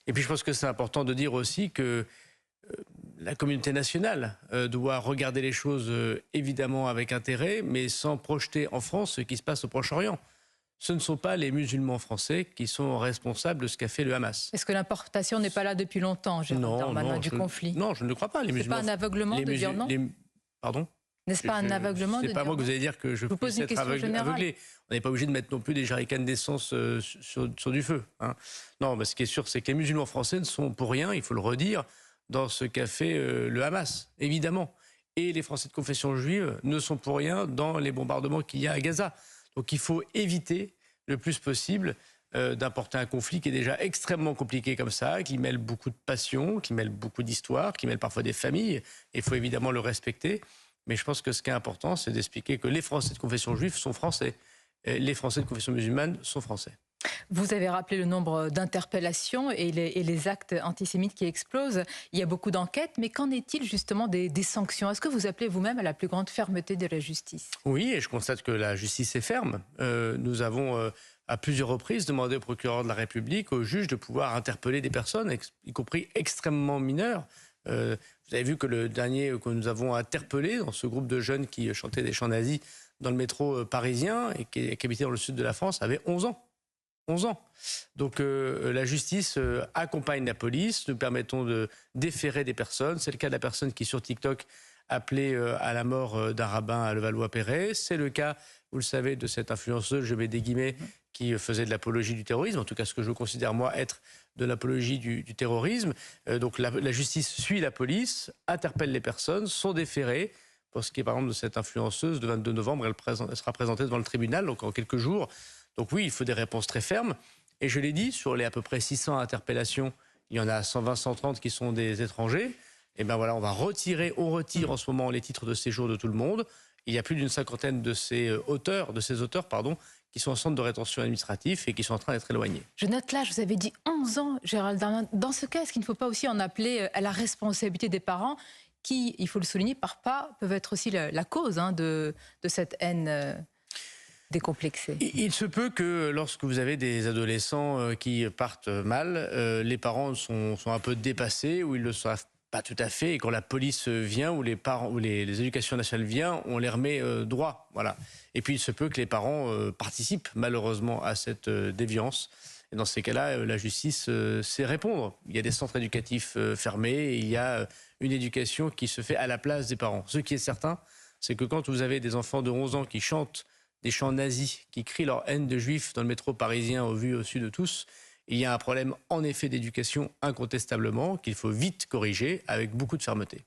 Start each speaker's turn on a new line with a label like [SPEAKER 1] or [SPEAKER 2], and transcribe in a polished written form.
[SPEAKER 1] Et puis je pense que c'est important de dire aussi que la communauté nationale doit regarder les choses évidemment avec intérêt, mais sans projeter en France ce qui se passe au Proche-Orient. Ce ne sont pas les musulmans français qui sont responsables de ce qu'a fait le Hamas.
[SPEAKER 2] Est-ce que l'importation n'est pas là depuis longtemps, Gérald Darmanin, du conflit?
[SPEAKER 1] Non, je ne le crois pas. Les musulmans.
[SPEAKER 2] C'est pas un aveuglement de dire non?
[SPEAKER 1] Pardon?
[SPEAKER 2] N'est-ce pas un aveuglement de dire non?
[SPEAKER 1] C'est pas moi que vous allez dire que je puisse être aveuglé. On n'est pas obligé de mettre non plus des jerrycans d'essence sur du feu. Hein. Non, mais ce qui est sûr, c'est que les musulmans français ne sont pour rien, il faut le redire, dans ce qu'a fait le Hamas, évidemment. Et les Français de confession juive ne sont pour rien dans les bombardements qu'il y a à Gaza. Donc il faut éviter le plus possible d'importer un conflit qui est déjà extrêmement compliqué comme ça, qui mêle beaucoup de passion, qui mêle beaucoup d'histoire, qui mêle parfois des familles. Et il faut évidemment le respecter. Mais je pense que ce qui est important, c'est d'expliquer que les Français de confession juive sont français. Et les Français de confession musulmane sont français.
[SPEAKER 2] Vous avez rappelé le nombre d'interpellations et les actes antisémites qui explosent. Il y a beaucoup d'enquêtes, mais qu'en est-il justement des sanctions? Est-ce que vous appelez vous-même à la plus grande fermeté de la justice?
[SPEAKER 1] Oui, et je constate que la justice est ferme. Nous avons à plusieurs reprises demandé au procureur de la République, au juge, de pouvoir interpeller des personnes, y compris extrêmement mineures. Vous avez vu que le dernier que nous avons interpellé dans ce groupe de jeunes qui chantaient des chants nazis dans le métro parisien et qui habitait dans le sud de la France avait 11 ans. 11 ans. Donc la justice accompagne la police, nous permettons de déférer des personnes. C'est le cas de la personne qui sur TikTok appelait à la mort d'un rabbin à Levallois-Perret. C'est le cas, vous le savez, de cette influenceuse, je mets des guillemets, qui faisait de l'apologie du terrorisme, en tout cas ce que je considère moi être de l'apologie du terrorisme. Donc la justice suit la police, interpelle les personnes, sont déférées. Pour ce qui est par exemple de cette influenceuse, le 22 novembre, elle sera présentée devant le tribunal, donc en quelques jours. Donc oui, il faut des réponses très fermes. Et je l'ai dit, sur les à peu près 600 interpellations, il y en a 120, 130 qui sont des étrangers. Et bien voilà, on retire en ce moment les titres de séjour de tout le monde. Il y a plus d'une cinquantaine de ces auteurs, qui sont en centre de rétention administratif et qui sont en train d'être éloignés.
[SPEAKER 2] Je note là, je vous avais dit 11 ans, Gérald Darmanin. Dans ce cas, est-ce qu'il ne faut pas aussi en appeler à la responsabilité des parents qui, il faut le souligner, parfois peuvent être aussi la cause de cette haine décomplexée?
[SPEAKER 1] Il se peut que lorsque vous avez des adolescents qui partent mal, les parents sont un peu dépassés ou ils ne le savent pas tout à fait, et quand la police vient ou les parents ou les éducations nationales viennent, on les remet droit. Voilà. Et puis il se peut que les parents participent malheureusement à cette déviance. Et dans ces cas-là, la justice sait répondre. Il y a des centres éducatifs fermés et il y a une éducation qui se fait à la place des parents. Ce qui est certain, c'est que quand vous avez des enfants de 11 ans qui chantent des chants nazis, qui crient leur haine de juifs dans le métro parisien au vu au-dessus de tous, il y a un problème en effet d'éducation incontestablement qu'il faut vite corriger avec beaucoup de fermeté.